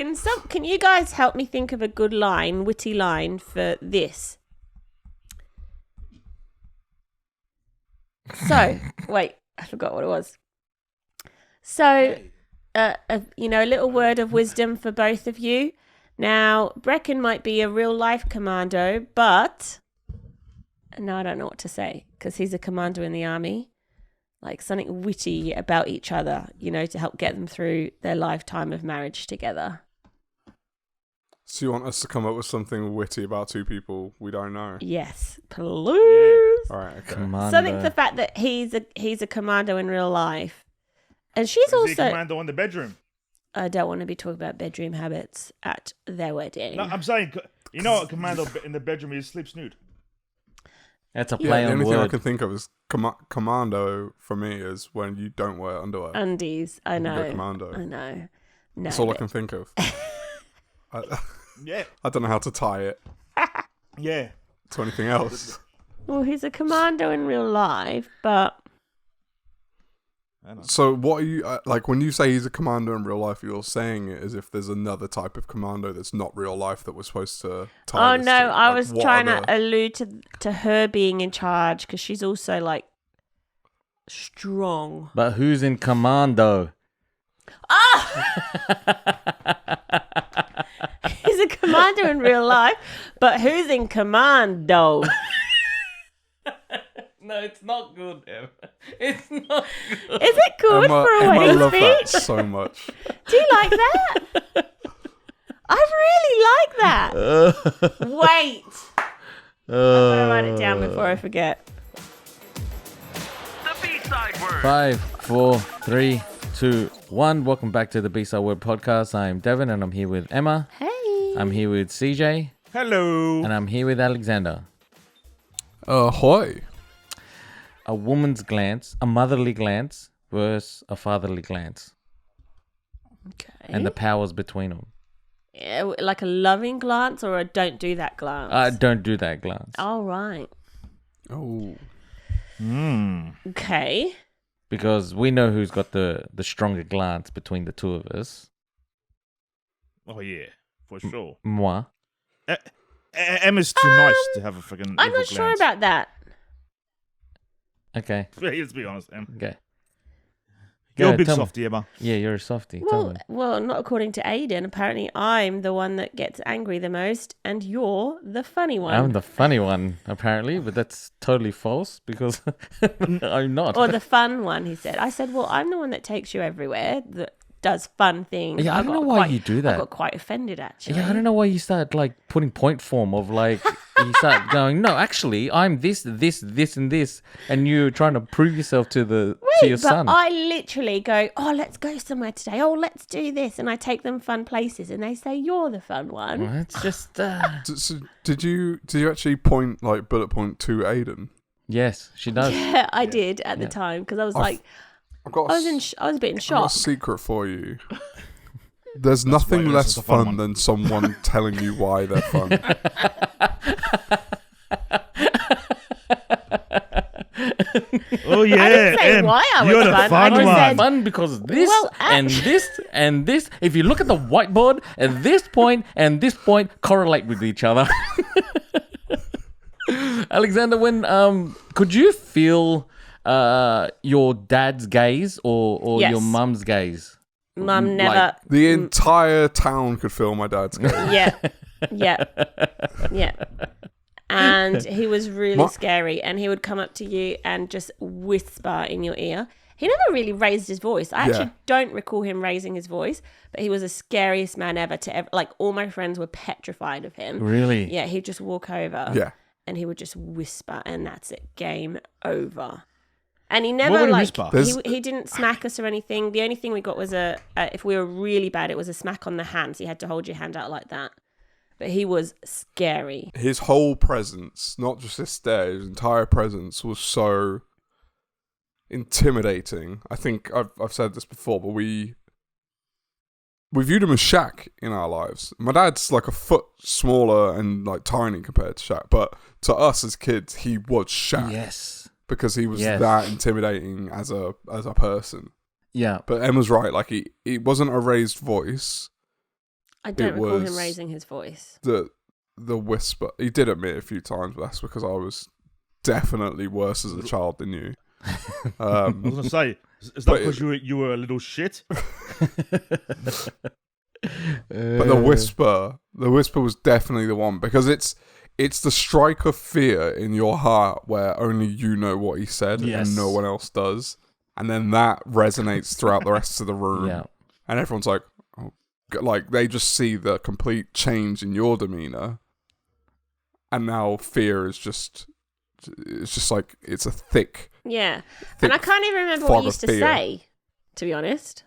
Can you guys help me think of a good line, witty line for this? So, wait, I forgot what it was. So, a little word of wisdom for both of you. Now, Brecken might be a real life commando, but no, I don't know what to say because he's a commando in the army. Like something witty about each other, to help get them through their lifetime of marriage together. So you want us to come up with something witty about two people we don't know? Yes, please. All right, okay. Something to the fact that he's a commando in real life, and she's also a commando in the bedroom. I don't want to be talking about bedroom habits at their wedding. No, I'm saying, a commando in the bedroom is sleeps nude. That's a play on the only word. thing I can think of is commando for me is when you don't wear underwear. Undies, I know. Commando. I know. No, That's all I can think of. Yeah. I don't know how to tie it Yeah. to anything else. Well, he's a commando in real life, but So what are you like when you say he's a commando in real life? You're saying it as if there's another type of commando that's not real life that we're supposed to tie. oh this no, to. I Like, was what trying other- to allude to her being in charge because she's also like strong. But who's in commando? He's a commando in real life, but who's in commando? No, it's not good, Emma. It's not good. Is it good Emma, for a Emma wedding love that speech? so much. Do you like that? I really like that. Wait. I'm going to write it down before I forget. The B-side word. 5, 4, 3, 2, 1. Welcome back to the B-side word podcast. I'm Devin and I'm here with Emma. Hey. I'm here with CJ. Hello. And I'm here with Alexander. Ahoy. A woman's glance, a motherly glance versus a fatherly glance. Okay. And the powers between them. Yeah, like a loving glance or a don't do that glance? Don't do that glance. All right. Oh. Okay. Because we know who's got the stronger glance between the two of us. Oh, yeah. For sure. Moi. Emma's too nice to have a freaking I'm evil not sure glance. about that. Okay. Let's be honest, Em. Okay. You're Go, a big tell me. softie, Emma. Yeah, you're a softie. Tell me. Well, not according to Aiden. Apparently, I'm the one that gets angry the most, and you're the funny one. I'm the funny one, apparently, but that's totally false because I'm not. Or the fun one, he said. I said, well, I'm the one that takes you everywhere, that does fun things. Yeah, I don't know why you do that. I got quite offended, actually. Yeah, I don't know why you start like putting point form of like you start going, no, actually, I'm this, and this, and you're trying to prove yourself to your But son. I literally go, oh, let's go somewhere today. Oh, let's do this. And I take them fun places, and they say, you're the fun one. Well, it's just So did you actually bullet point to Aiden? yes, she does. Yeah, I did at the time because I was like, I've got I was a bit in I've got shock. a secret for you. There's nothing why less this is a fun fun one. than someone telling you why they're fun. Oh, yeah. I didn't say Em, why I was You're the fun. I fun just one. said- Fun because this Well, and this and this. If you look at the whiteboard, at this point and this point correlate with each other. Alexander, when could you feel your dad's gaze or Yes. your mum's gaze? Mum never. Like, The entire town could feel my dad's gaze. Yeah. And he was really What? scary, and he would come up to you and just whisper in your ear. He never really raised his voice. I actually don't recall him raising his voice, but he was the scariest man ever to ever. Like, all my friends were petrified of him. Really? Yeah, he'd just walk over. Yeah. And he would just whisper, and that's it. Game over. And he What never, would he like, whisper? he didn't smack us or anything. The only thing we got was if we were really bad, it was a smack on the hand. So you had to hold your hand out like that. But he was scary. His whole presence, not just his stare, his entire presence was so intimidating. I think I've said this before, but we viewed him as Shaq in our lives. My dad's like a foot smaller and like tiny compared to Shaq, but to us as kids, he was Shaq. Yes. Because he was Yes. that intimidating as a person. Yeah. But Emma's right, like he wasn't a raised voice. I don't recall him was raising his voice. the whisper. He did admit a few times, but that's because I was definitely worse as a child than you. I was gonna say, is that because you were a little shit? But the whisper was definitely the one, because it's the strike of fear in your heart where only you know what he said and no one else does, and then that resonates throughout the rest of the room. Yeah. And everyone's like, oh, like they just see the complete change in your demeanor, and now fear is just. It's just like it's a thick. Yeah, thick and I can't even remember what fog he used to of fear. say. To be honest.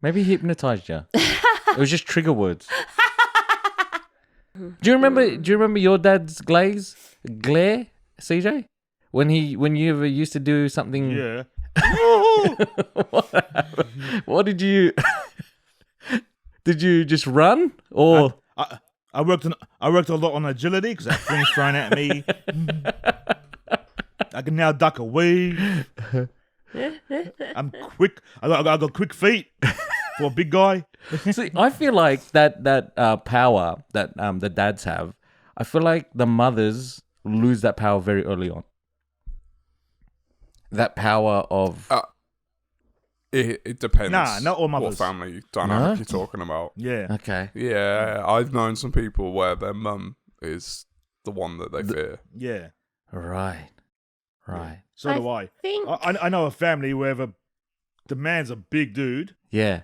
Maybe he hypnotized you. It was just trigger words. Do you remember your dad's glare, CJ? When you ever used to do something? Yeah. What did you? Did you just run or? I worked a lot on agility because that thing's thrown at me. I can now duck away. I'm quick. I got quick feet for a big guy. See, I feel like that power that the dads have, I feel like the mothers lose that power very early on. That power of It depends. Nah, not all what mothers. family dynamic No? you're talking about. Yeah. okay. Yeah, I've known some people where their mum is the one that they fear. Yeah. Right. So do I. Think I know a family where the man's a big dude Yeah.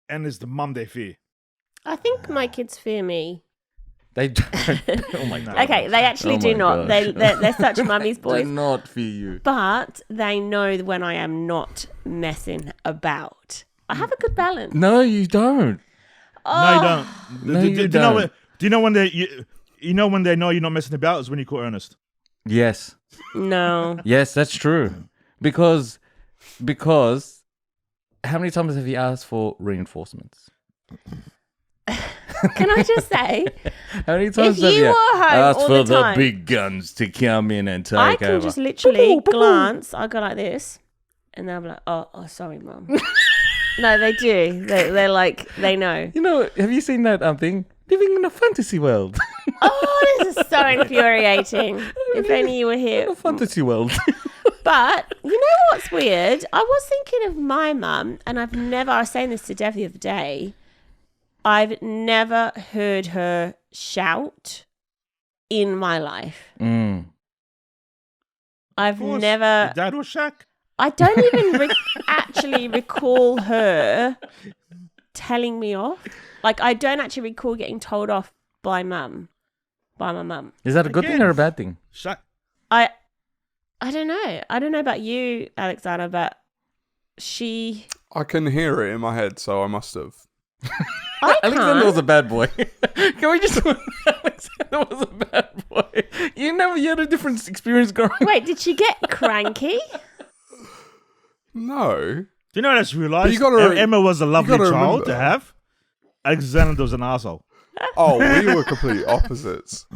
and it's the mum they fear. I think my kids fear me. They don't. Oh my god. Okay, they actually Oh do my not. gosh. They're such mummy's Do boys. not fear you. But they know when I am not messing about. I have a good balance. No, you don't. No, you don't. No, you do you don't. know when you know when they know you're not messing about is when you call earnest. Yes. No. Yes, that's true. Because how many times have you asked for reinforcements? Can I just say, How many times if have you you were home asked all for the time, big guns to come in and take I can over? just literally glance. I go like this, and they'll be like, "Oh, sorry, mum." No, they do. They're like, they know. You know, have you seen that thing? Living in a fantasy world. Oh, this is so infuriating. If only you were here. A fantasy world. But you know what's weird? I was thinking of my mum, and I was saying this to Dev the other day. I've never heard her shout in my life. Mm. I've Your never. dad was Shaq. I don't even actually recall her telling me off. Like, I don't actually recall getting told off by my mum. Is that a good thing or a bad thing? Shaq. I don't know. I don't know about you, Alexander, but she. I can hear it in my head, so I must have. I Alexander can't. was a bad boy. Can we just... Alexander was a bad boy. You had a different experience growing up. Wait, did she get cranky? No. Do you know what I just realised? But you gotta- Emma was a lovely gotta child to remember. have. Alexander was an asshole. Oh, we were complete opposites.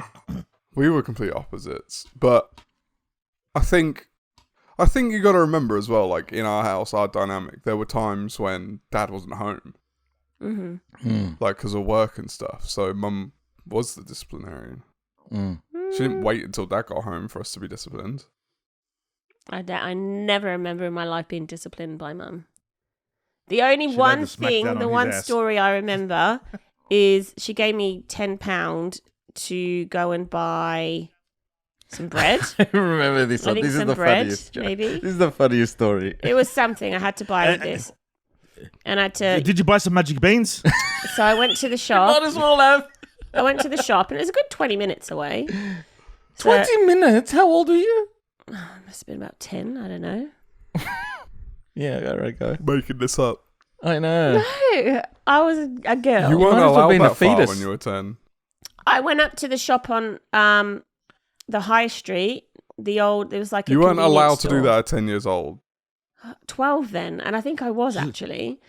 But I think you got to remember as well, like in our house, our dynamic, there were times when Dad wasn't home, like because of work and stuff. So Mum was the disciplinarian. She didn't wait until Dad got home for us to be disciplined. I never remember in my life being disciplined by mum. The only She one laid the smack thing, down the on his one ass. story I remember is she gave me £10 to go and buy some bread. I remember this I one. think This is some the bread, funniest joke. maybe. This is the funniest story. It was something I had to buy with this. And I had to, Did you buy some magic beans? so I went to the Might shop. as well have I went to the shop and it was a good 20 minutes away. So, 20 minutes. How old were you? must have been about 10, I don't know. Yeah, all right, go. Making this up. I know. No, I was a girl. You weren't might as well allowed been a that far fetus. when you were 10. I went up to the shop on the high street. There was like a You weren't convenience allowed to do store. that at 10 years old. 12 then, and I think I was actually.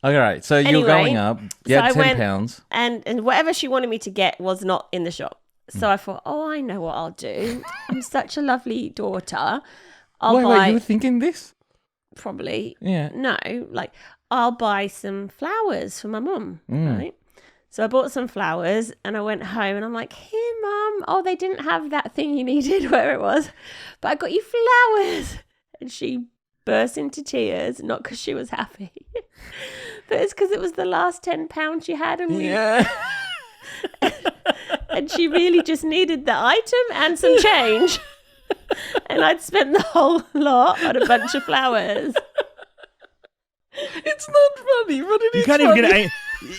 All right, so Anyway, you're going up. You so had I went- £10. And whatever she wanted me to get was not in the shop. So I thought, oh, I know what I'll do. I'm such a lovely daughter. I'll Wait, buy you were thinking this? probably. Yeah. No, like I'll buy some flowers for my mum, right? So I bought some flowers and I went home and I'm like, here, Mum. Oh, they didn't have that thing you needed where it was, but I got you flowers. And she burst into tears, not because she was happy, but it's because it was the last £10 she had. And and she really just needed the item and some change. And I'd spent the whole lot on a bunch of flowers. It's not funny, but it You is can't funny. even get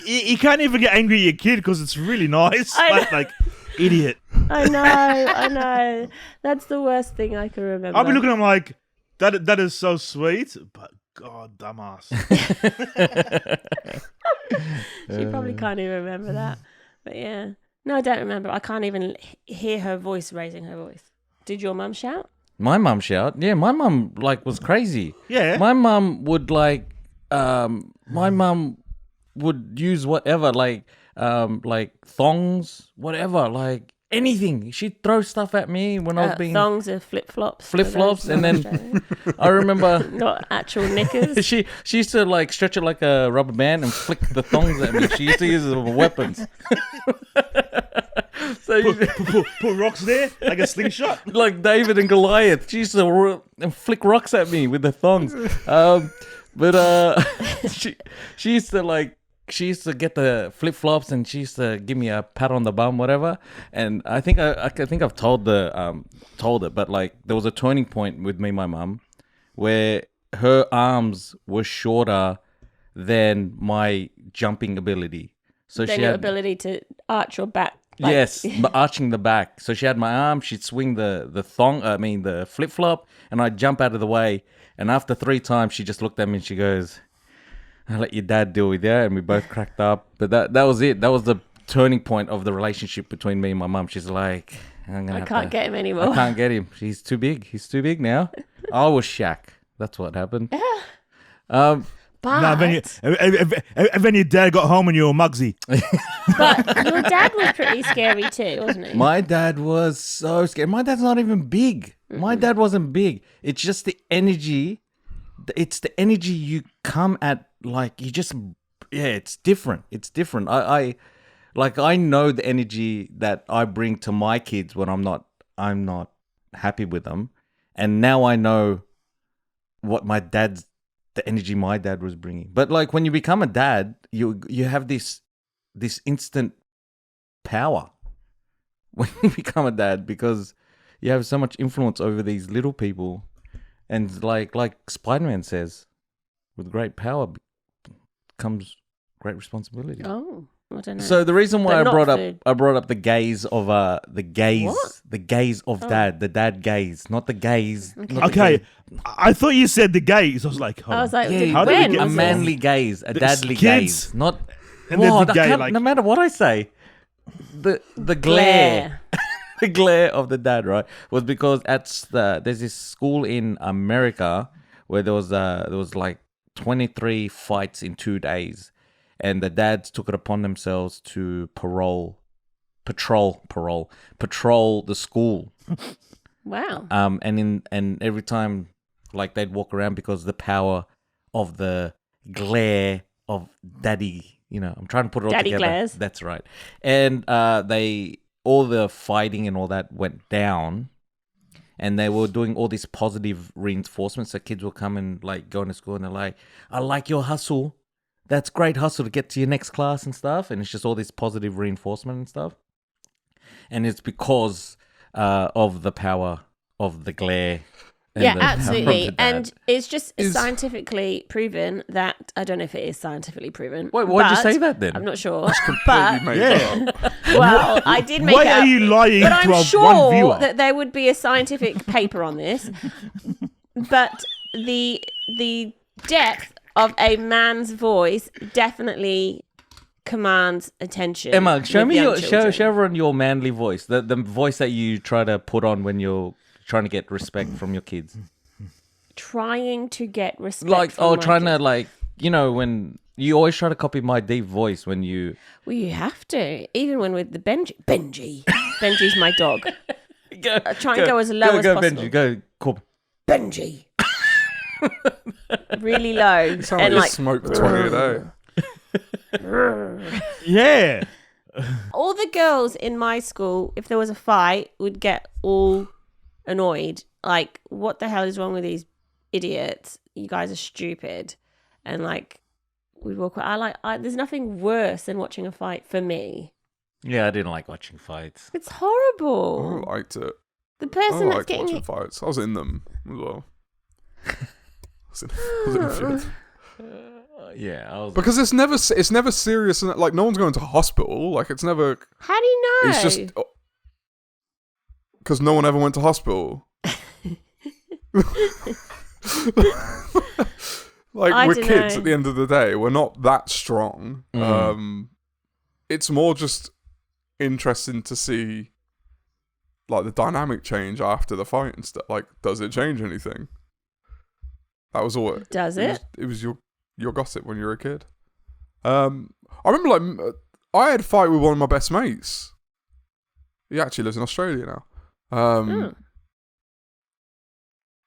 you can't even get angry at your kid because it's really nice. I know. Like idiot. I know. That's the worst thing I can remember. I'll be looking at him like that is so sweet, but God, dumbass. She probably can't even remember that. But yeah. No, I don't remember. I can't even hear her voice raising her voice. Did your mum shout? My mum shout. Yeah, my mum was crazy. Yeah. My mum would my mum would use whatever, like thongs, whatever, like anything. She'd throw stuff at me when I was being Thongs are flip-flops. flip-flops, and then I remember Not actual knickers. she used to like stretch it like a rubber band and flick the thongs at me. She used to use it as weapons. So Put rocks there like a slingshot. like David and Goliath, she used to flick rocks at me with the thongs. She used to get the flip flops and she used to give me a pat on the bum, whatever. And I think I've told it, but like there was a turning point with me, and my mum, where her arms were shorter than my jumping ability. So Then she your had ability to arch your back. yes, but arching the back. So she had my arm. She'd swing the flip flop, and I'd jump out of the way. And after 3 times, she just looked at me and she goes, "I'll let your dad deal with you." And we both cracked up. But that was it. That was the turning point of the relationship between me and my mum. She's like, I can't get him anymore. I can't get him. He's too big. He's too big now. I was Shaq. That's what happened. But, No, then your dad got home and you were Muggsy. but your dad was pretty scary too, wasn't he? My dad was so scared. My dad's not even big. My dad wasn't big. It's just the energy. It's the energy you come at. Like you just, it's different. It's different. I know the energy that I bring to my kids when I'm not happy with them, and now I know what the energy my dad was bringing. But like when you become a dad, you have this instant power when you become a dad because you have so much influence over these little people, and like Spider-Man says, with great power comes great responsibility. Oh, I don't know. So the reason why But I not brought up the gaze of the gaze of dad, the dad gaze, not the gaze. not the Okay, gaze. I thought you said the gays. I was like, hold I was on. like, Yeah, How did we when get a was from- this? manly gaze, a The dadly kids. gaze, not. And there's Whoa, the I gay, can't- like- no matter what I say, the glare, the glare of the dad, right, was because there's this school in America where there was like 23 fights in 2 days, and the dads took it upon themselves to patrol the school. Wow. And every time, like they'd walk around because the power of the glare of daddy, I'm trying to put it all Daddy together. glares. That's right. And all the fighting and all that went down, and they were doing all this positive reinforcement. So kids will come and like go into school and they're like, "I like your hustle. That's great hustle to get to your next class and stuff." And it's just all this positive reinforcement and stuff. And it's because of the power of the glare. And Yeah, the power of absolutely. the dad. And it's just scientifically proven that, I don't know if it is scientifically proven. Wait, why'd you but say that then? I'm not sure. But, Made Yeah. that up. well, I did make Why it are up. you lying But to I'm one sure viewer? that there would be a scientific paper on this. But the depth of a man's voice definitely commands attention. Emma, show with me young show children. everyone your manly voice. The voice that you try to put on when you're trying to get respect from your kids. Trying to get respect. Like, from my trying kids. to like, when you always try to copy my deep voice when you. Well, you have to, even when with the Benji. Benji's my dog. Go, Try and go as low as go, possible. Benji, go, cool. Benji. really low, You sound and like you like smoke 20 a day. Yeah. all the girls in my school, if there was a fight, would get all annoyed. Like, what the hell is wrong with these idiots? You guys are stupid. And like, we'd walk away. There's nothing worse than watching a fight for me. Yeah, I didn't like watching fights. It's I horrible. liked it. The I person that's liked getting watching fights. I was in them as well. I was in a few of them. Yeah, I was. Because it's never serious. And like, no one's going to hospital. Like, it's never. How do you know? It's just because no one ever went to hospital. Like, I we're dunno. kids at the end of the day. We're not that strong. It's more just interesting to see, like, the dynamic change after the fight and stuff. Like, does it change anything? That was all. Does it? It was your gossip when you were a kid. I remember, like, I had a fight with one of my best mates. He actually lives in Australia now.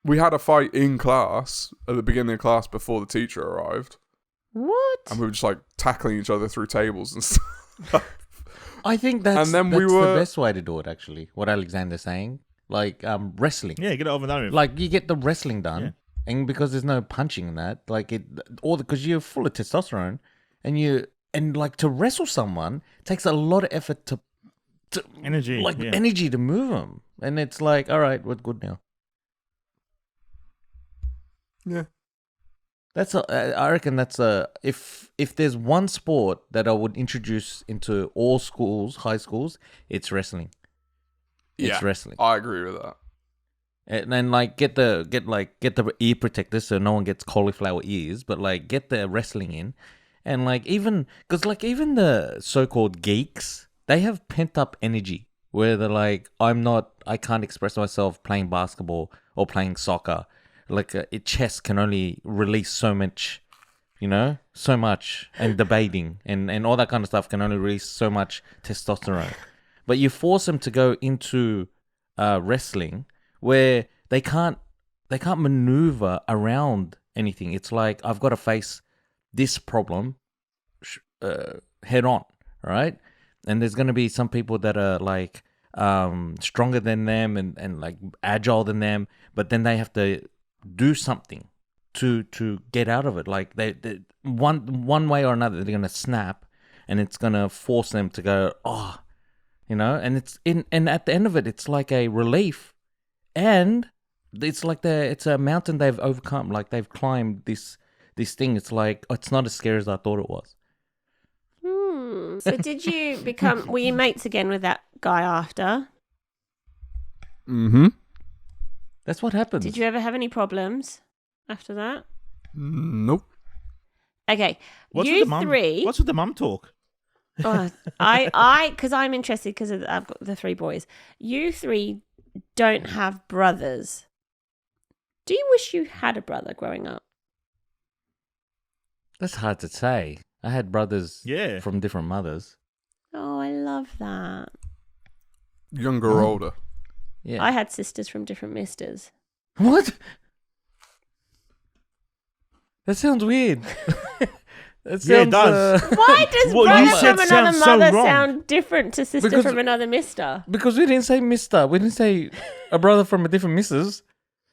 We had a fight in class at the beginning of class before the teacher arrived, What? and we were just like tackling each other through tables and stuff. I think that's, And then that's we were- the best way to do it, actually. What Alexander's saying. Like, wrestling. Yeah, get it over and done with. Like, you get the wrestling done. Yeah. And because there's no punching in that, like, because you're full of testosterone, and like, to wrestle someone takes a lot of effort to Energy. like, yeah. energy to move them. And it's like, all right, we're good now. Yeah. I reckon that's if there's one sport that I would introduce into all schools, high schools, it's wrestling. It's wrestling. I agree with that. And then like get the ear protectors so no one gets cauliflower ears, but like get the wrestling in, and like even the so-called geeks, they have pent up energy where they're like, I can't express myself playing basketball or playing soccer. Like chess can only release so much, so much, and debating and all that kind of stuff can only release so much testosterone. But you force them to go into wrestling where they can't maneuver around anything. It's like, I've got to face this problem head on, right? And there's going to be some people that are like stronger than them and like agile than them, but then they have to do something to get out of it. Like they one way or another, they're going to snap, and it's going to force them to go, and and at the end of it, it's like a relief. And it's like it's a mountain they've overcome. Like they've climbed this thing. It's like, it's not as scary as I thought it was. So did you were you mates again with that guy after? Mm-hmm. That's what happens. Did you ever have any problems after that? Nope. Okay, What's you with the mum? three. What's with the mum talk? Because I'm interested because I've got the three boys. You three don't have brothers. Do you wish you had a brother growing up? That's hard to say. I had brothers Yeah. from different mothers. Oh, I love that. Younger or older? Yeah. I had sisters from different misters. What? That sounds weird. That sounds, Yeah, it does. Why does What brother you said from another sounds so mother wrong. sound different to sister Because- from another mister? Because we didn't say mister. We didn't say a brother from a different missus.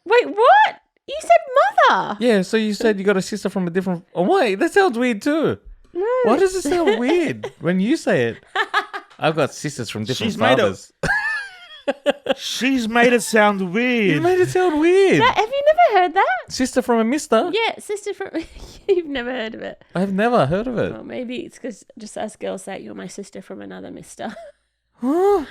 Wait, what? You said mother. Yeah, so you said you got a sister from a different... Oh, wait, that sounds weird too. No. Why does it sound weird when you say it? I've got sisters from different She's made fathers. She's made it sound weird. You made it sound weird. Have you never heard that? Sister from a mister? Yeah, sister from... You've never heard of it. I've never heard of it. Well, maybe it's because just us girls say you're my sister from another mister. Huh?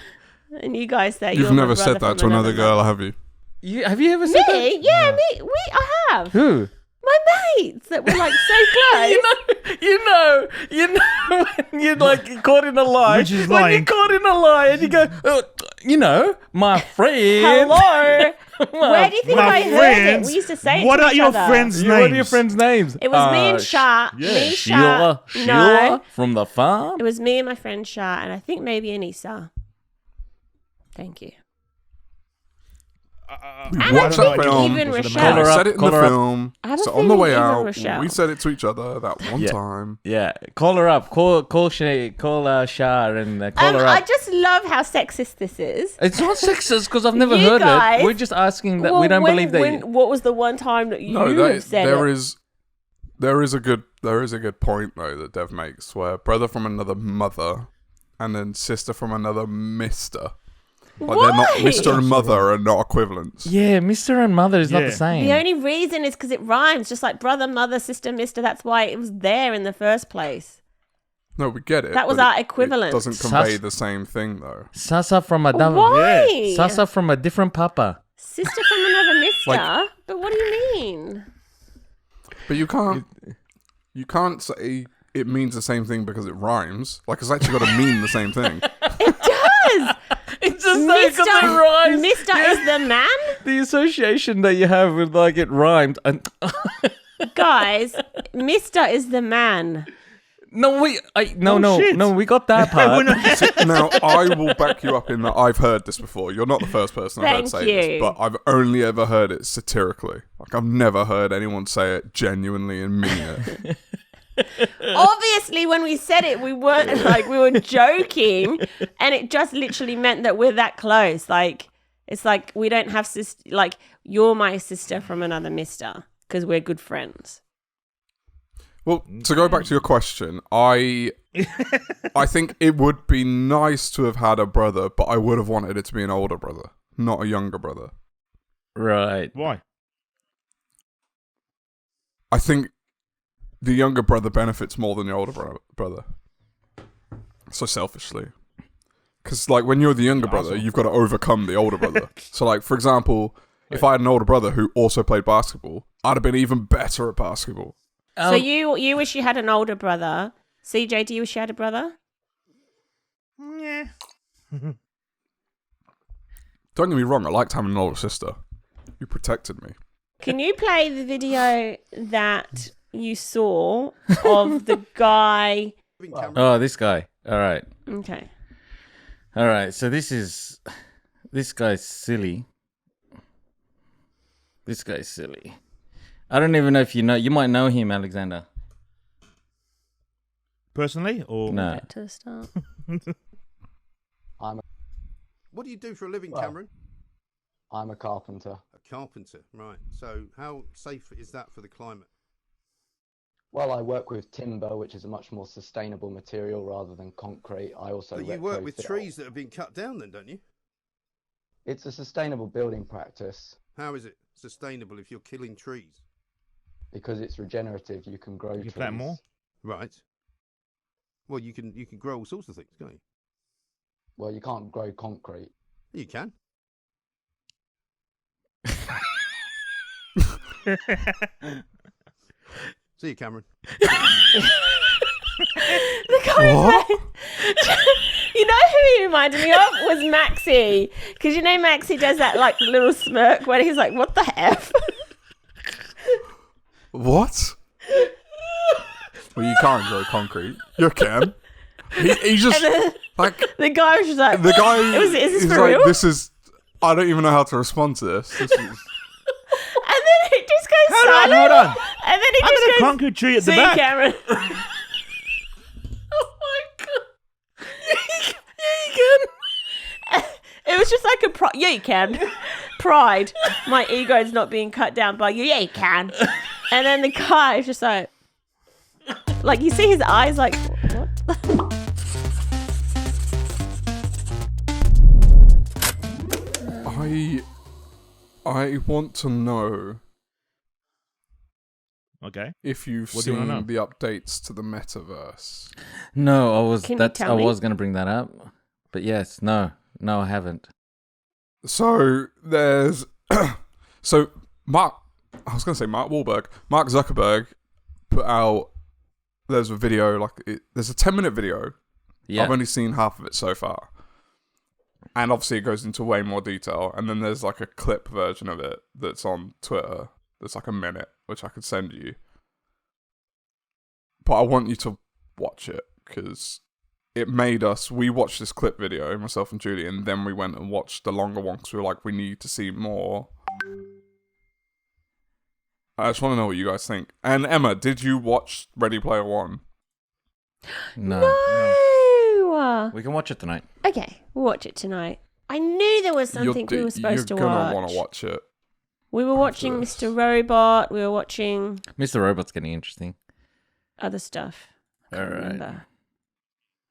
And you guys say You've you're my never brother said that from to another girl, mother. have you? Have you ever said that? Me? Yeah, me. I have. Who? My mates that were like so close. you know when you're like caught in a lie. Which is when you're lying. caught in a lie and you go, my friend. Hello. Where do you think My I heard it? friends, We used to say it what to are each your other. friends' What are your names? friends' names? It was me and Shah. yeah. Me, Sheila. Shah. Sheila No. from the farm. It was me and my friend Shah, and I think maybe Anissa. Thank you. We I watched don't that think film. even Was it a Rochelle- We Call her said up, it in call the her up. film. I have a So on the way feeling even out, Rochelle. we said it to each other that one Yeah. time. Yeah, call her up. Call Shah and call her up. I just love how sexist this is. It's not sexist because I've never You heard guys- it. We're just asking that Well, we don't when- believe that. when- What was the one time that you No, have said there it? is a good point though that Dev makes, where brother from another mother, and then sister from another mister. Like they're not Why? Mister and mother are not equivalents. Yeah, Mr. and Mother is not Yeah. the same. The only reason is because it rhymes, just like brother, mother, sister, mister. That's why it was there in the first place. No, we get it. That was but our equivalent. It doesn't convey the same thing though. Sasa from a double. Why? Sasa from a different papa. Sister from another mister? Like- But what do you mean? But you can't say it means the same thing because it rhymes. Like it's actually got to mean the same thing. It does! It's just like Mister, it rhymes. Mister is the man? The association that you have with like it rhymed. And Guys, Mister is the man. no, shit. we got that part. Now, I will back you up in that I've heard this before. You're not the first person I've heard Thank say you. this, but I've only ever heard it satirically. Like, I've never heard anyone say it genuinely and mean it. Obviously, when we said it, we weren't like, we were joking. And it just literally meant that we're that close. Like, it's like we don't have like, you're my sister from another mister because we're good friends. Well, to go back to your question, I think it would be nice to have had a brother, but I would have wanted it to be an older brother, not a younger brother. Right. Why? I think the younger brother benefits more than the older brother. So selfishly. Because, like, when you're the younger brother, you've got to overcome the older brother. So, like, for example, if I had an older brother who also played basketball, I'd have been even better at basketball. So you wish you had an older brother. CJ, do you wish you had a brother? Yeah. Don't get me wrong, I liked having an older sister. You protected me. Can you play the video that you saw of the guy? Oh, this guy. All right. Okay. All right. So this guy's silly. This guy's silly. I don't even know if you know. You might know him, Alexander. Personally, or No. To start. What do you do for a living, Well, Cameron? I'm a carpenter. A carpenter, right. So how safe is that for the climate? Well, I work with timber, which is a much more sustainable material rather than concrete. I also But you work with retrofit- trees that have been cut down then, don't you? It's a sustainable building practice How is it sustainable if you're killing trees? because it's regenerative. You can grow You trees. plant more? Right. Well, you can grow all sorts of things, can't you? Well, you can't grow concrete. You can. See you, Cameron. The guy's What? like, you know who he reminded me of was Maxi, because you know Maxi does that like little smirk when he's like, "What the f?" What? Well, you can't grow concrete. You can. He just, And then like, the guy was just like, the guy Is this is for like, real? this is, I don't even know how to respond to this. This is, and then it just goes Hold on, silent. hold on. And then it I've just got a goes, concrete tree at the "See, back." Cameron." Oh my god. Yeah, you can. It was just like a yeah, you can. Pride. My ego is not being cut down by you. Yeah, you can. And then the guy is just like you see his eyes like, what? I want to know Okay. if you've What do you wanna know? seen the updates to the metaverse. No, I was. Can you That's. tell I me? was going to bring that up, but yes, no, I haven't. So there's, so Mark Zuckerberg put out. There's a video there's a 10-minute video. Yeah. I've only seen half of it so far, and obviously it goes into way more detail. And then there's like a clip version of it that's on Twitter. That's like a minute, which I could send you. But I want you to watch it because it made us. We watched this clip video, myself and Julie, and then we went and watched the longer one because we were like, we need to see more. I just want to know what you guys think. And Emma, did you watch Ready Player One? No. No. We can watch it tonight. Okay, we'll watch it tonight. I knew there was something we were supposed to watch. You're gonna want to watch it. We were watching Mr. Robot. We were watching Mr. Robot's getting interesting. other stuff. I can't remember.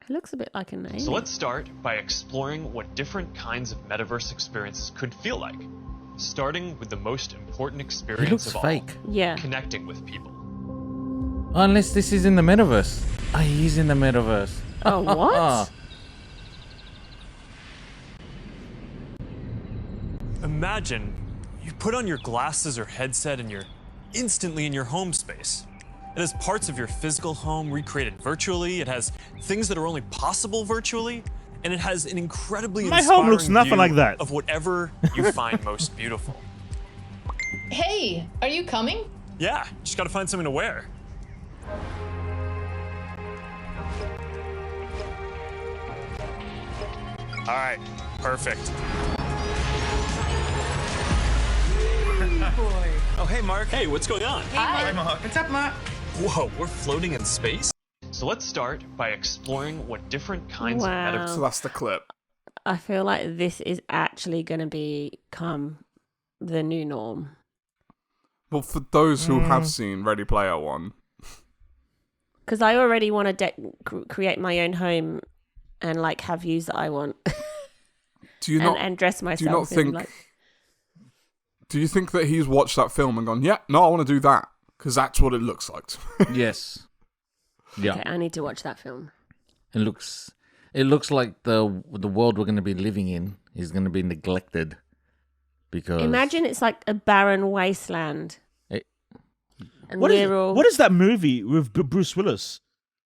It looks a bit like a name. So let's start by exploring what different kinds of metaverse experiences could feel like. Starting with the most important He experience looks of all, fake. Yeah. connecting with people. Unless this is in the metaverse. Oh, he's in the metaverse. Oh, what? Imagine you put on your glasses or headset and you're instantly in your home space. It has parts of your physical home recreated virtually. It has things that are only possible virtually. And it has an incredibly My inspiring home looks nothing view like that. of whatever you find most beautiful. Hey, are you coming? Yeah, just gotta find something to wear. All right, perfect. Oh, hey, Mark. Hey, what's going on? Hi. What's up, Mark? Whoa, we're floating in space? So let's start by exploring what different kinds Wow. of metaverse. So that's the clip. I feel like this is actually going to become the new norm. Well, for those who have seen Ready Player One, Because I already want to create my own home and like have views that I want. do you not and dress myself. do you not in, think? like... Do you think that he's watched that film and gone, "Yeah, no, I want to do that," because that's what it looks like to me. Yes. Yeah. Okay, I need to watch that film. It looks like the world we're going to be living in is going to be neglected because Imagine it's like a barren wasteland. It- And What is, we're all... what is that movie with Bruce Willis?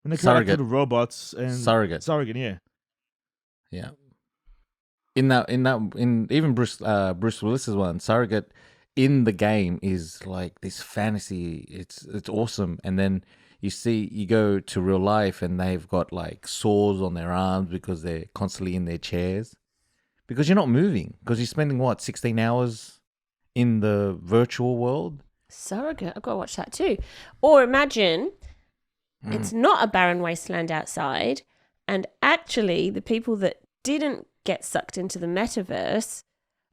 When they come Surrogate. the robots and Surrogate. Surrogate, yeah. Yeah. In even Bruce Willis's one, Surrogate in the game is like this fantasy. It's awesome. And then you go to real life and they've got like sores on their arms because they're constantly in their chairs. Because you're not moving. Because you're spending 16 hours in the virtual world? Surrogate. I've got to watch that too. Or imagine it's not a barren wasteland outside, and actually the people that didn't get sucked into the metaverse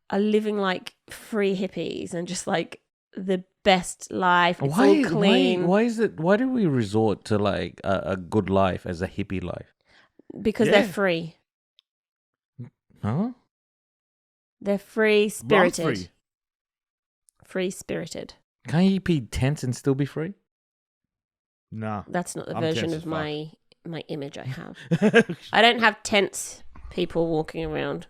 are living like free hippies and just like the best life. It's all clean. Why do we resort to like a good life as a hippie life? Because they're free. Huh? They're free spirited. Free. Free spirited. Can't you be tense and still be free? Nah. That's not the I'm version tense of as fuck. my image I have. I don't have tense people walking around.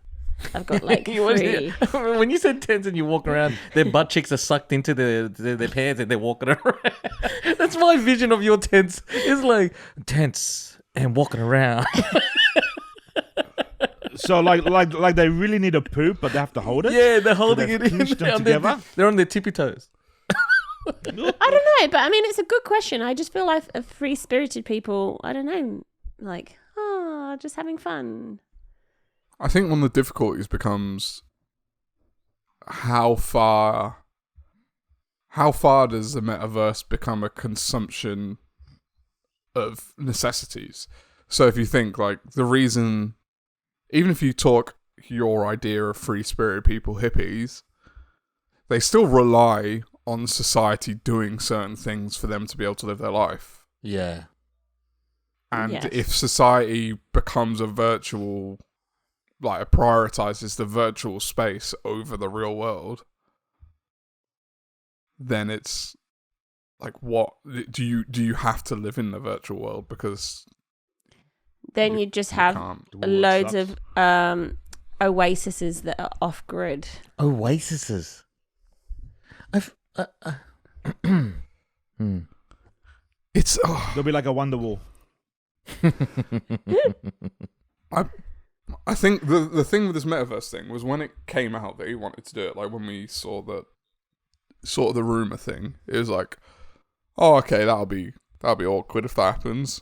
I've got like free. When you said tense and you walk around, their butt cheeks are sucked into their pants and they're walking around. That's my vision of your tense. It's like tense and walking around. So like they really need a poop, but they have to hold it. Yeah, they're holding they've it in. pinched them on their- together? They're on their tippy toes. I don't know, but I mean, it's a good question. I just feel like a free spirited people, I don't know, like, just having fun. I think one of the difficulties becomes how far does the metaverse become a consumption of necessities? So if you think like the reason, even if you talk your idea of free spirited people, hippies, they still rely on society doing certain things for them to be able to live their life. Yeah. And Yes. if society becomes a virtual, like prioritizes the virtual space over the real world, then it's like, what do you have to live in the virtual world? Because Then you just have can't. loads of oases that are off grid. Oases. It's They'll be like a wonder wall. I think the thing with this metaverse thing was when it came out that he wanted to do it, like when we saw the sort of the rumor thing, it was like, oh, okay, that'll be awkward if that happens.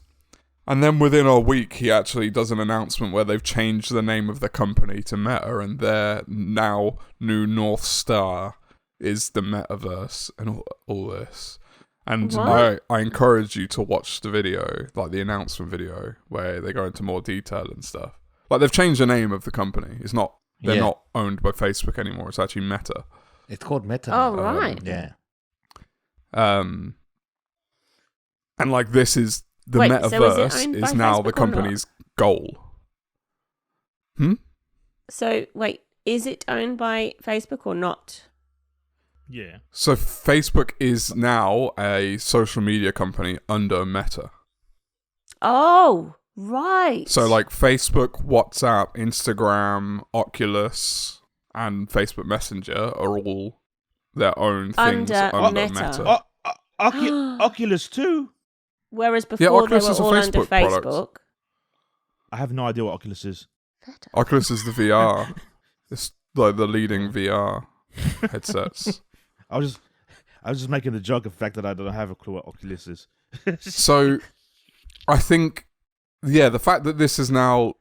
And then within a week, he actually does an announcement where they've changed the name of the company to Meta, and their now new North Star is the metaverse and all this. And I encourage you to watch the video, like the announcement video, where they go into more detail and stuff. Like they've changed the name of the company. It's not they're not owned by Facebook anymore. It's actually Meta. It's called Meta. Oh, right. Yeah. And like this is the Wait, metaverse so is it owned by is now the Facebook or not? company's goal. So, wait, is it owned by Facebook or not? Yeah. So Facebook is now a social media company under Meta. Oh, right. So like Facebook, WhatsApp, Instagram, Oculus, and Facebook Messenger are all their own things under Meta. Oculus too. Whereas before they were all under Facebook. product. I have no idea what Oculus is. Oculus is the VR. It's like the leading VR headsets. I was just making the joke of the fact that I don't have a clue what Oculus is. So, I think, the fact that this is now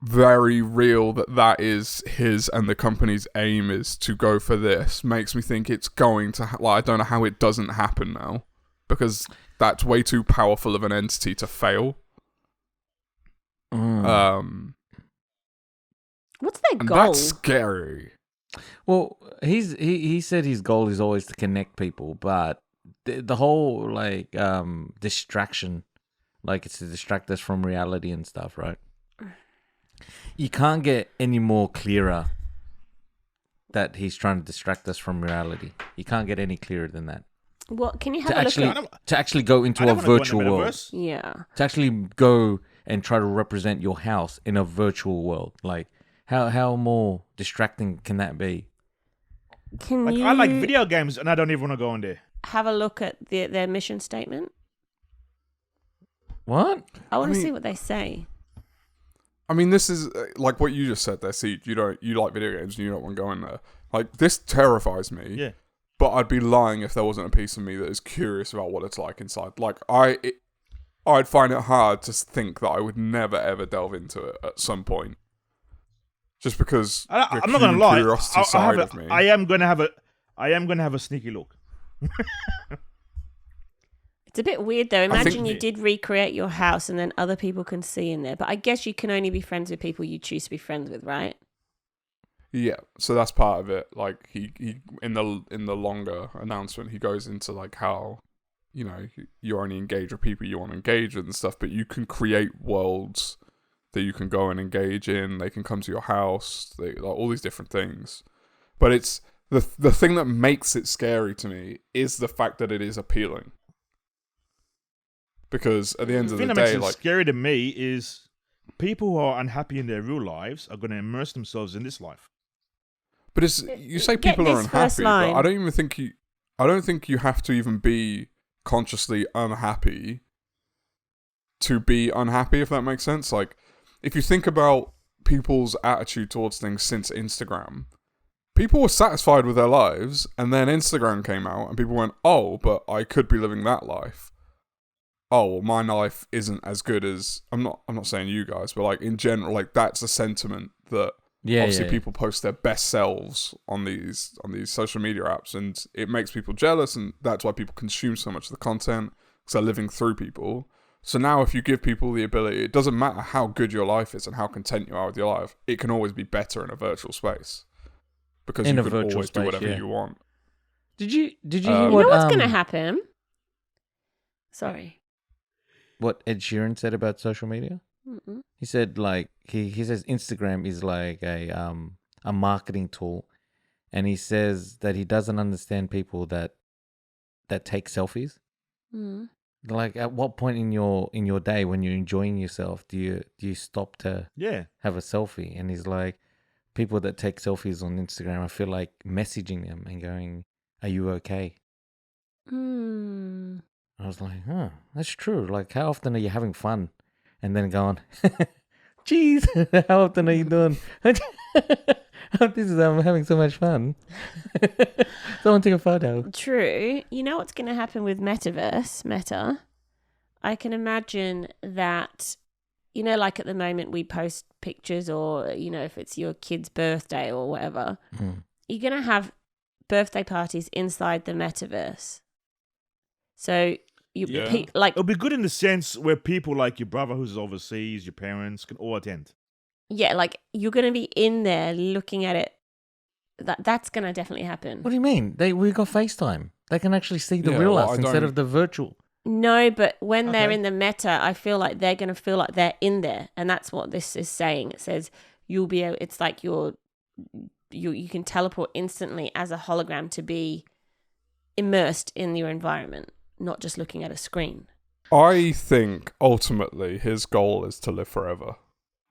very real, that is his and the company's aim is to go for this, makes me think it's going to, I don't know how it doesn't happen now, because that's way too powerful of an entity to fail. What's their And goal? that's scary. Well, he said his goal is always to connect people, but the whole distraction, like it's to distract us from reality and stuff, right? You can't get any more clearer that he's trying to distract us from reality. You can't get any clearer than that. What can you have To a actually look at? to actually go into a virtual world. Yeah. To actually go and try to represent your house in a virtual world, like. How more distracting can that be? Can like, you I like video games and I don't even want to go in there. have a look at their mission statement? What? I want to see what they say. I mean, this is like what you just said there, Seed. You like video games and you don't want to go in there. Like, this terrifies me. Yeah. But I'd be lying if there wasn't a piece of me that is curious about what it's like inside. Like, I'd find it hard to think that I would never ever delve into it at some point. Just because I'm not gonna lie. curiosity side of me. I am gonna have a sneaky look. It's a bit weird though. Imagine you think- did recreate your house and then other people can see in there. But I guess you can only be friends with people you choose to be friends with, right? Yeah, so that's part of it. Like he in the longer announcement, he goes into like how, you only engage with people you want to engage with and stuff, but you can create worlds that you can go and engage in. They can come to your house. Like all these different things. But it's the thing that makes it scary to me is the fact that it is appealing. Because at the end of the thing that day, makes it scary to me is people who are unhappy in their real lives are going to immerse themselves in this life. But you say Get people are this first unhappy, but line. I don't think you have to even be consciously unhappy to be unhappy, if that makes sense. Like, if you think about people's attitude towards things since Instagram, people were satisfied with their lives, and then Instagram came out, and people went, "Oh, but I could be living that life. Oh, well, my life isn't as good as..." I'm not saying you guys, but like in general, like that's a sentiment that obviously people post their best selves on these social media apps, and it makes people jealous, and that's why people consume so much of the content because they're living through people. So now if you give people the ability, it doesn't matter how good your life is and how content you are with your life, it can always be better in a virtual space. Because you can always do whatever you want. Did you hear You know what what's going to happen? Sorry. what Ed Sheeran said about social media? Mm-mm. He said like he says Instagram is like a marketing tool, and he says that he doesn't understand people that take selfies. Mm. Like, at what point in your day when you're enjoying yourself do you stop to have a selfie? And he's like, people that take selfies on Instagram, I feel like messaging them and going, "Are you okay?" Mm. I was like, "Huh, that's true." Like, how often are you having fun? And then going, "Geez, how often are you doing?" I'm having so much fun. Someone take a photo. True. You know what's going to happen with Meta? I can imagine that, like at the moment we post pictures or, if it's your kid's birthday or whatever, you're going to have birthday parties inside the metaverse. So it'll be good in the sense where people like your brother who's overseas, your parents can all attend. Yeah, like you're going to be in there looking at it. That's going to definitely happen. What do you mean? We got FaceTime. They can actually see the Yeah, real well, us I instead don't- of the virtual. No, but when they're in the meta, I feel like they're going to feel like they're in there, and that's what this is saying. It says you'll be able. It's like you can teleport instantly as a hologram to be immersed in your environment, not just looking at a screen. I think ultimately his goal is to live forever.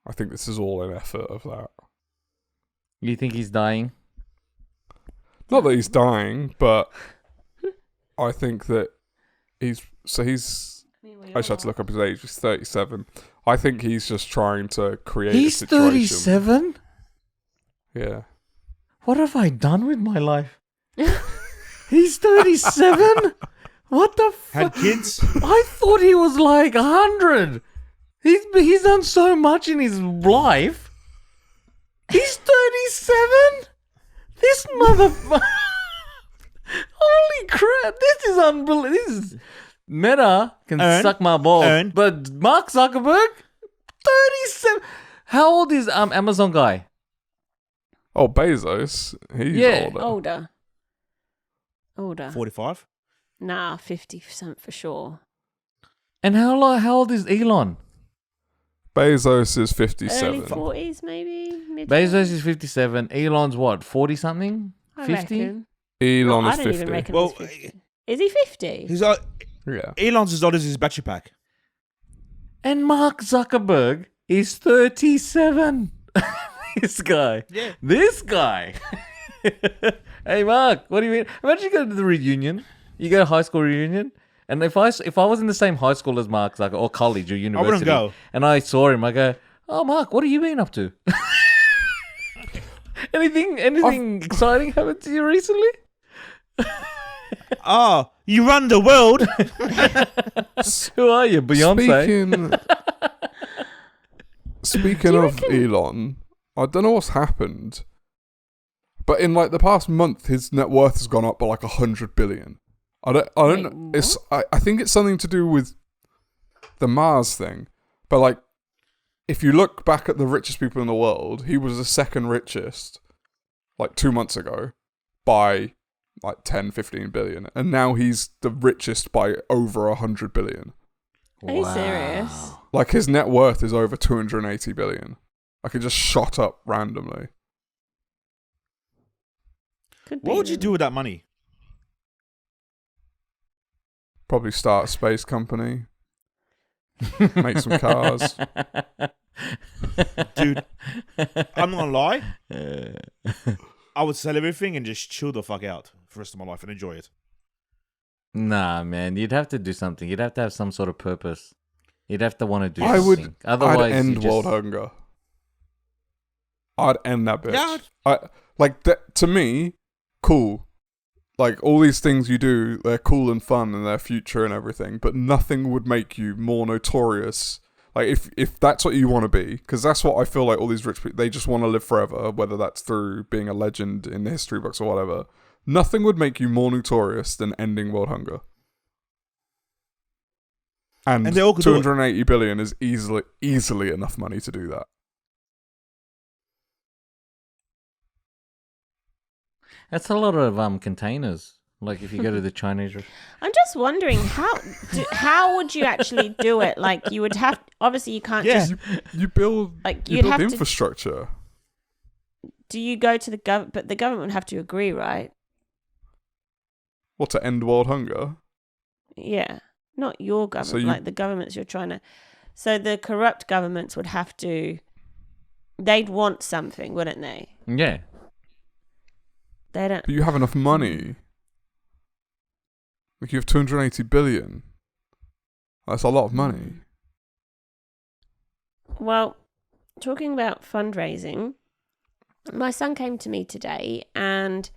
I think this is all an effort of that. You think he's dying? Not that he's dying, but I think that he's. I just had to look up his age. He's 37. I think he's just trying to create He's a situation. 37? Yeah. What have I done with my life? He's 37? What the Had fuck? kids? I thought he was like 100. He's done so much in his life. He's 37? This motherfucker. Holy crap. This is unbelievable. This is... Meta can suck my balls. But Mark Zuckerberg? 37. How old is Amazon guy? Oh, Bezos. He's Older. 45? Nah, 50% for sure. And how old is Elon? Bezos is 57. Early 40s, maybe. Bezos is 57. Elon's what? 40 something? 50? Reckon. Elon is I don't 50. even reckon Well, he's 50. Is he 50? He's Yeah. Elon's as old as his battery pack. And Mark Zuckerberg is 37. This guy. Yeah. This guy. Hey, Mark, what do you mean? Imagine you go to the reunion. You go to high school reunion. And if I was in the same high school as Mark Zuckerberg, or college or university, go. And I saw him, I go, "Oh, Mark, what have you been up to? Anything exciting happened to you recently?" Oh, you run the world. Who are you, Beyonce? Speaking of Elon, I don't know what's happened, but in like the past month, his net worth has gone up by like 100 billion. I don't. It's. I think it's something to do with the Mars thing. But like, if you look back at the richest people in the world, he was the second richest, like 2 months ago, by like 10, 15 billion, and now he's the richest by over 100 billion. Are you serious? Like his net worth is over 280 billion. Like it just shot up randomly. What would you do with that money? Probably start a space company. Make some cars. Dude, I'm not gonna lie. I would sell everything and just chill the fuck out for the rest of my life and enjoy it. Nah, man, you'd have to do something. You'd have to have some sort of purpose. You'd have to want to do I something. would. Otherwise, I'd end world hunger. I'd end that bitch. Yeah. To me, cool. Like all these things you do, they're cool and fun and they're future and everything. But nothing would make you more notorious. Like if that's what you want to be, because that's what I feel like all these rich people, they just want to live forever, whether that's through being a legend in the history books or whatever. Nothing would make you more notorious than ending world hunger. And they all could do it. 280 billion is easily enough money to do that. That's a lot of containers. Like if you go to the Chinese. I'm just wondering how would you actually do it? Like you would have Yeah. you can't just You build like you you'd build have to. infrastructure. Do you go to the government? But the government would have to agree, right? What, to end world hunger? Yeah, not your government. you- Like the governments you're trying to. So the corrupt governments would have to. They'd want something, wouldn't they? Yeah. They don't. But you have enough money. Like you have 280 billion. That's a lot of money. Well, talking about fundraising, my son came to me today and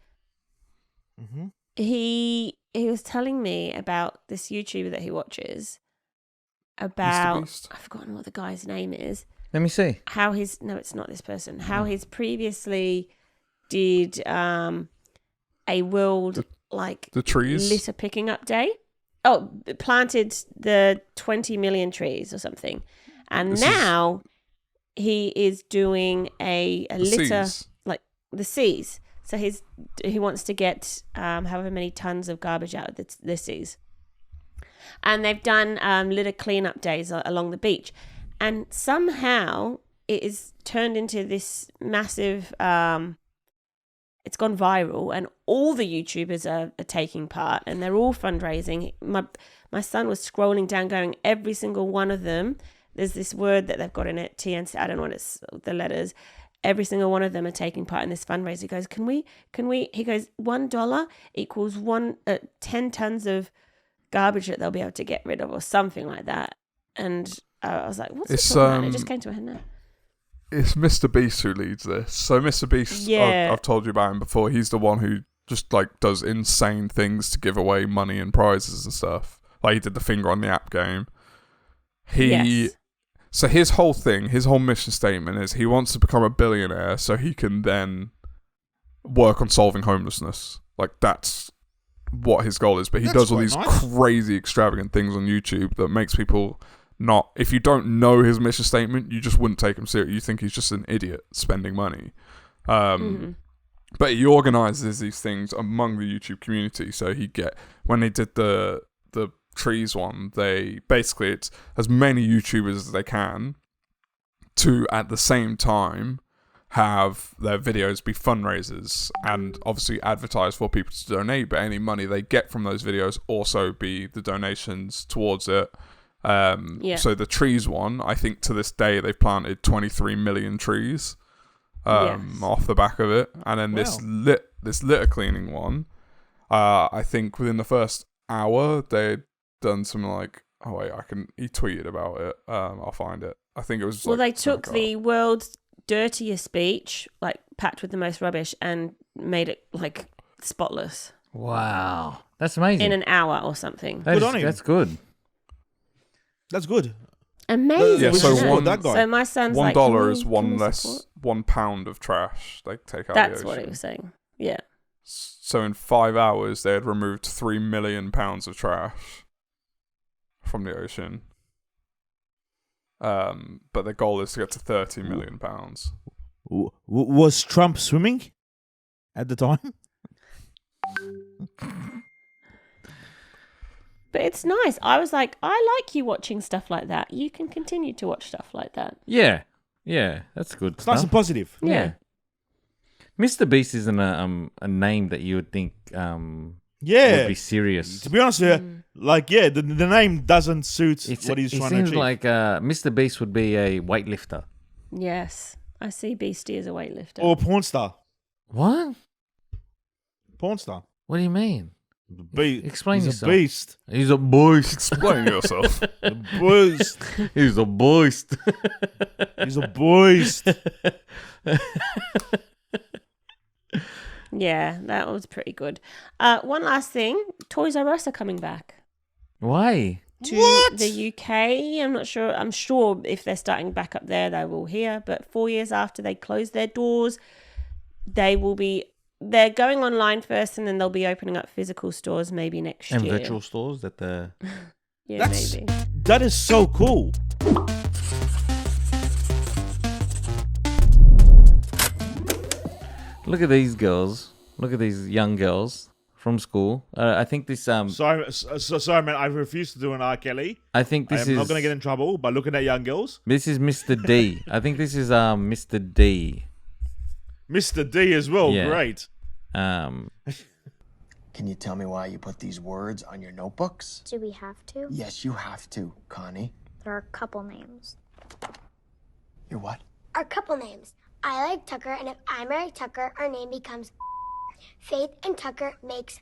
he was telling me about this YouTuber that he watches, about Beast? I've forgotten what the guy's name is. Let me see. How his no, it's not this person. How he's previously did a world the trees litter picking up day. Oh, planted the 20 million trees or something, and now he is doing a litter seas. like the seas. So he wants to get however many tons of garbage out of the seas, and they've done litter cleanup days along the beach, and somehow it is turned into this massive. It's gone viral, and all the YouTubers are taking part, and they're all fundraising. My son was scrolling down, going every single one of them. There's this word that they've got in it, TNC. I don't know what it's the letters. Every single one of them are taking part in this fundraiser. He goes, can we? He goes, $1 equals 10 tons of garbage that they'll be able to get rid of, or something like that. And I was like, what's it talking about? It just came to my head now. It's Mr. Beast who leads this. So Mr. Beast, I've told you about him before. He's the one who just like does insane things to give away money and prizes and stuff. Like he did the finger on the app game. So his whole thing, his whole mission statement is he wants to become a billionaire so he can then work on solving homelessness. Like that's what his goal is. But he does all these crazy extravagant things on YouTube that makes people not, if you don't know his mission statement, you just wouldn't take him seriously. You think he's just an idiot spending money. But he organizes these things among the YouTube community. So when they did the trees one, they basically, it's as many YouTubers as they can to at the same time have their videos be fundraisers and obviously advertise for people to donate, but any money they get from those videos also be the donations towards it. So the trees one, I think to this day they've planted 23 million trees off the back of it. And then this litter cleaning one, I think within the first hour they'd done some he tweeted about it. I'll find it. I think it was they took the world's dirtiest beach, like packed with the most rubbish, and made it like spotless. Wow, that's amazing. In an hour or something. That's good. That's good. Amazing. Yeah, so my son's like, $1 is one pound of trash they take out of the ocean. That's what he was saying. Yeah. So in 5 hours, they had removed 3 million pounds of trash from the ocean. But their goal is to get to 30 million pounds. Was Trump swimming at the time? But it's nice. I was like, I like you watching stuff like that. You can continue to watch stuff like that. Yeah, that's good. It's nice and positive. Yeah. Mr. Beast isn't a name that you would think would be serious. To be honest with you, the name doesn't suit what he's trying to achieve. It seems like Mr. Beast would be a weightlifter. Yes. I see Beastie as a weightlifter. Or a porn star. What? Porn star. What do you mean? Explain He's yourself. A beast. He's a beast. Explain yourself. A beast. He's a beast. He's a beast. Yeah, that was pretty good. One last thing. Toys R Us are coming back. Why? To the UK. I'm not sure. I'm sure if they're starting back up there, they will here. But 4 years after they close their doors, they're going online first, and then they'll be opening up physical stores maybe next year. And virtual stores that the... Yeah, maybe. That is so cool. Look at these girls. Look at these young girls from school. I think this... Sorry, man. I refuse to do an R. Kelly. I think this is... I'm not going to get in trouble by looking at young girls. This is Mr. D. I think this is Mr. D. Mr. D as well. Yeah. Great. Can you tell me why you put these words on your notebooks? Do we have to? Yes, you have to, Connie. There are a couple names. Your what? Our couple names. I like Tucker, and if I marry Tucker, our name becomes Faith, and Tucker makes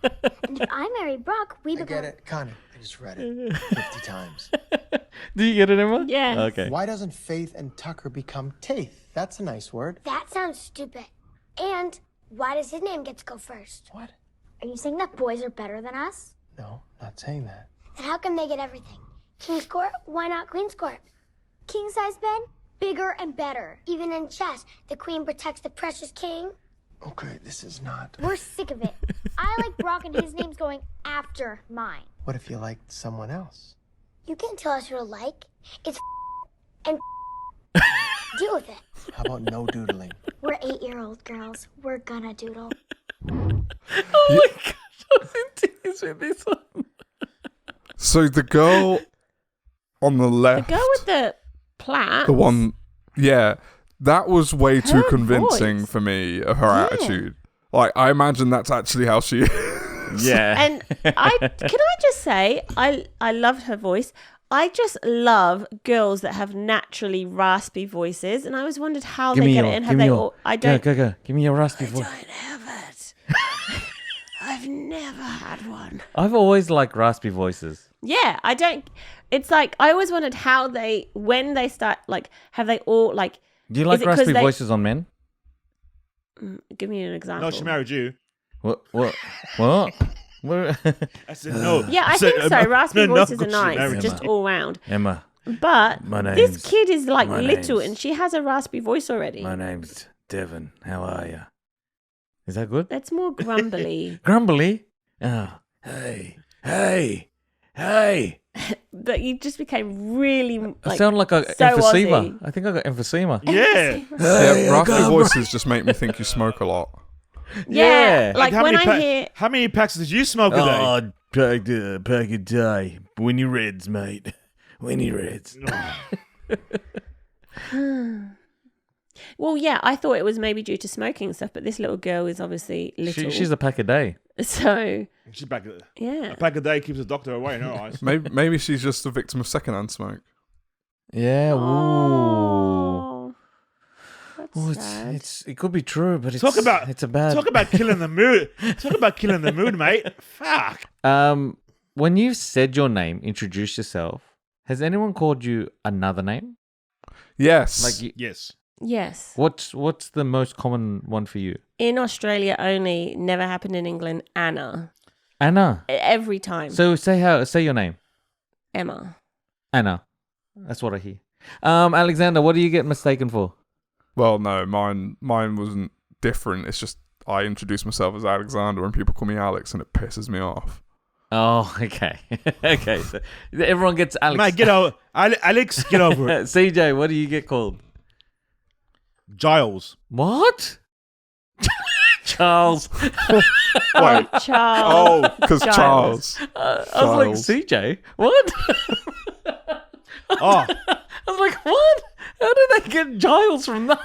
And if I marry Brock, we become... I get it. Connie, I just read it 50 times. Do you get it, Emma? Yeah. Okay. Why doesn't Faith and Tucker become Taith? That's a nice word. That sounds stupid. And why does his name get to go first? What? Are you saying that boys are better than us? No, not saying that. then how come they get everything? King's Court? Why not Queen's Court? King size bed? Bigger and better. Even in chess, the queen protects the precious king. Okay, this is not. We're sick of it. I like Brock and his name's going after mine. What if you liked someone else? You can't tell us who to like. It's and deal with it. How about no doodling? We're 8-year-old girls. We're gonna doodle. Oh my gosh, I was in tears with this one. So the girl on the The left, girl with the plaits. the one, yeah, that was way too Her convincing voice. for me of her Yeah. attitude. Like, I imagine that's actually how she is. Yeah. And can I just say, I loved her voice. I just love girls that have naturally raspy voices, and I always wondered how they get it and have they all. I don't. Go. Give me your raspy voice. don't have it. I've never had one. I've always liked raspy voices. Yeah, I don't. It's like I always wondered how they, when they start, like, have they all like? Do you is like it 'cause raspy they- voices on men? Give me an example. No, she married you. What? What? I said no. Yeah, I said, think so. Raspy voices are she nice, married just you. all round. Emma, But My this name's- kid is like my little, name's- and she has a raspy voice already. my name's Devon. How are you? Is that good? That's more grumbly. Grumbly? Oh, hey. But you just became really I like. sound like a so emphysema. Aussie. I think I got emphysema. Yeah. Yeah, raspy voices just make me think you smoke a lot. Yeah, like how when many I hear. how many packs did you smoke a day? Oh, pack a day. Winnie Reds, mate. Winnie Reds. Well, yeah, I thought it was maybe due to smoking and stuff, but this little girl is obviously little. She's a pack a day. So She's back. yeah. A pack a day keeps the doctor away in her eyes. Maybe she's just a victim of secondhand smoke. Yeah. Ooh. Oh, that's Oh, sad. it could be true, but it's Talk about it's a bad. Talk about killing the mood. Talk about killing the mood, mate. Fuck. When you've said your name, introduce yourself. Has anyone called you another name? Yes. Like, Yes. Yes. what's the most common one for you? In Australia only, never happened in England. Anna. Anna. Every time. So say your name. Emma. Anna. That's what I hear. Alexander, what do you get mistaken for? Well, no, mine wasn't different. It's just I introduce myself as Alexander and people call me Alex and it pisses me off. Oh, okay. Okay, so everyone gets Alex. Mate, get over Alex, get over it. CJ, what do you get called? Giles. What? Charles. Oh, Charles. Oh, because Charles. I was like, CJ? What? Oh, I was like, what? How did they get Giles from that?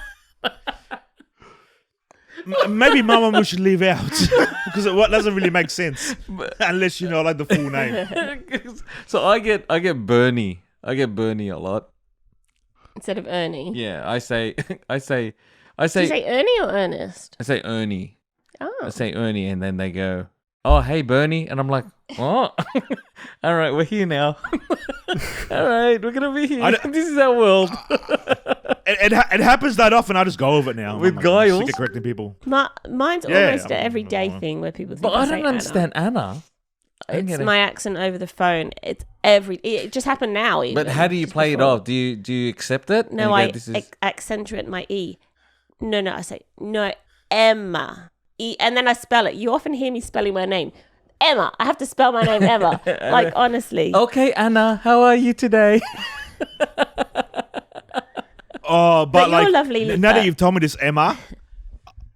maybe my mum should leave out because it doesn't really make sense unless you know like the full name. So I get Bernie. I get Bernie a lot. Instead of Ernie. Yeah, I say Did you say Ernie or Ernest? I say Ernie. Oh. I say Ernie, and then they go, "Oh, hey, Bernie," and I'm like, "What? All right, we're here now. All right, we're gonna be here. This is our world." It happens that often. I just go over it now. With I'm Giles? sick of correcting people. Mine's Yeah, almost an everyday thing where people think But I say don't understand Anna. I don't It's get it. my accent over the phone. It just happened now. Even, But how do you just play it before. off? Do you accept it? No, And you I go, "This is-" accentuate my E. No, I say, no, Emma. E, and then I spell it. You often hear me spelling my name. Emma. I have to spell my name Emma. Like, honestly. Okay, Anna, how are you today? Oh, but you're like lovely, now that you've told me this, Emma,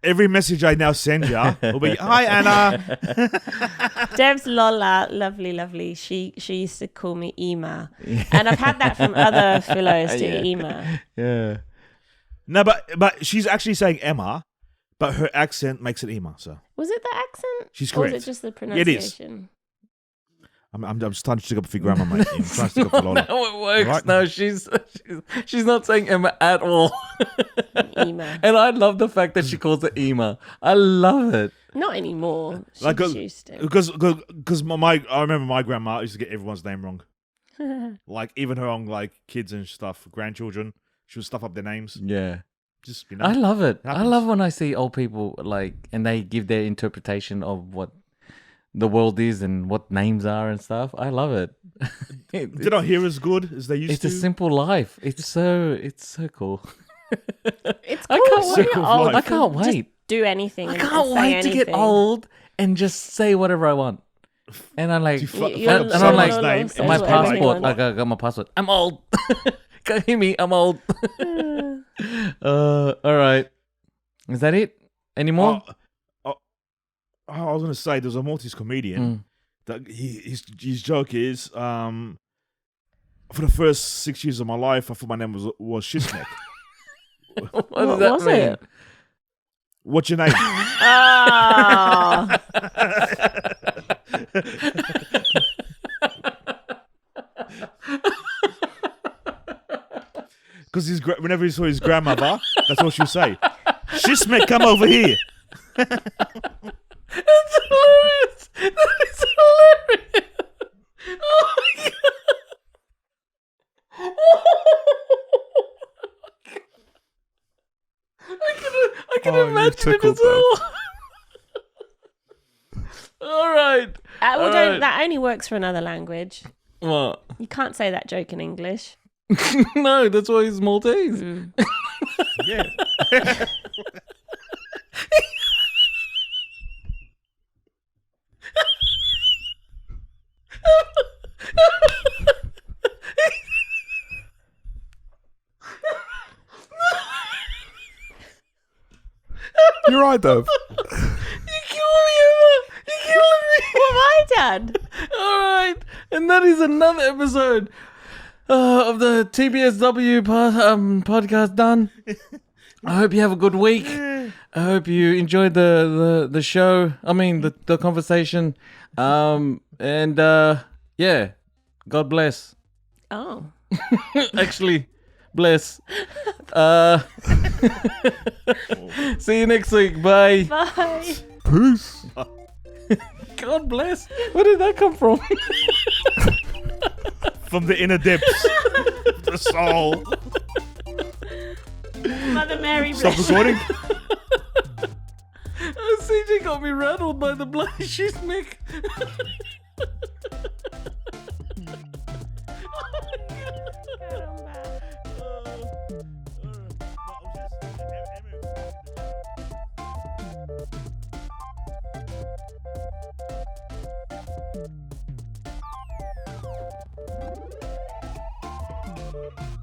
every message I now send you will be, "Hi, Anna." Dev's Lola, lovely. She used to call me Ema. And I've had that from other fellows to Yeah. Ema. Yeah. No, but she's actually saying Emma, but her accent makes it Emma. So Was it the accent? she's Or was correct. it just the It is. pronunciation? I'm just trying to stick up for your grandma, mate. I'm trying to stick up for Lola. No, it works. Right. No, she's not saying Emma at all. Ema. And I love the fact that she calls it Ema. I love it. Not anymore. She Like, used to. because I remember my grandma used to get everyone's name wrong. Like even her own like kids and stuff, grandchildren, she would stuff up their names. Yeah. Just you know, I love it. I happens. love when I see old people like, and they give their interpretation of what the world is and what names are and stuff. I love it. Did I hear as good as they used It's to? a simple life. It's so cool. It's I cool can't when wait. you're old. I can't Just wait. do anything. I and can't say wait to get anything. old and just say whatever I want. And I like, You're and I'm like, name, say my whatever you passport. want. I got my passport. I'm old. Can you hear me? I'm old. All right. Is that it? Any more? I was going to say, there's a Maltese comedian that his joke is, for the first 6 years of my life, I thought my name was Shiznek. What does that was mean? it? What's your name? Oh. Because whenever he saw his grandmother, that's what she would say. Shiznek, come over here. That's hilarious. That is hilarious. Oh my god. I can imagine it as well. All right. Well, All don't, right. that only works for another language. What? You can't say that joke in English. No, that's why he's Maltese. Yeah. You're right, Dev. You kill me, Emma. You're killing me. What have I done? All right, and that is another episode of the TBSW podcast done. I hope you have a good week. I hope you enjoyed the show. I mean the conversation. Yeah, God bless. Oh. Actually, bless. See you next week. Bye. Bye. Peace. God bless. Where did that come from? From the inner depths of the soul. Mother Mary Stop bless. recording. CJ got me rattled by the bloody Shiznek. Caramba.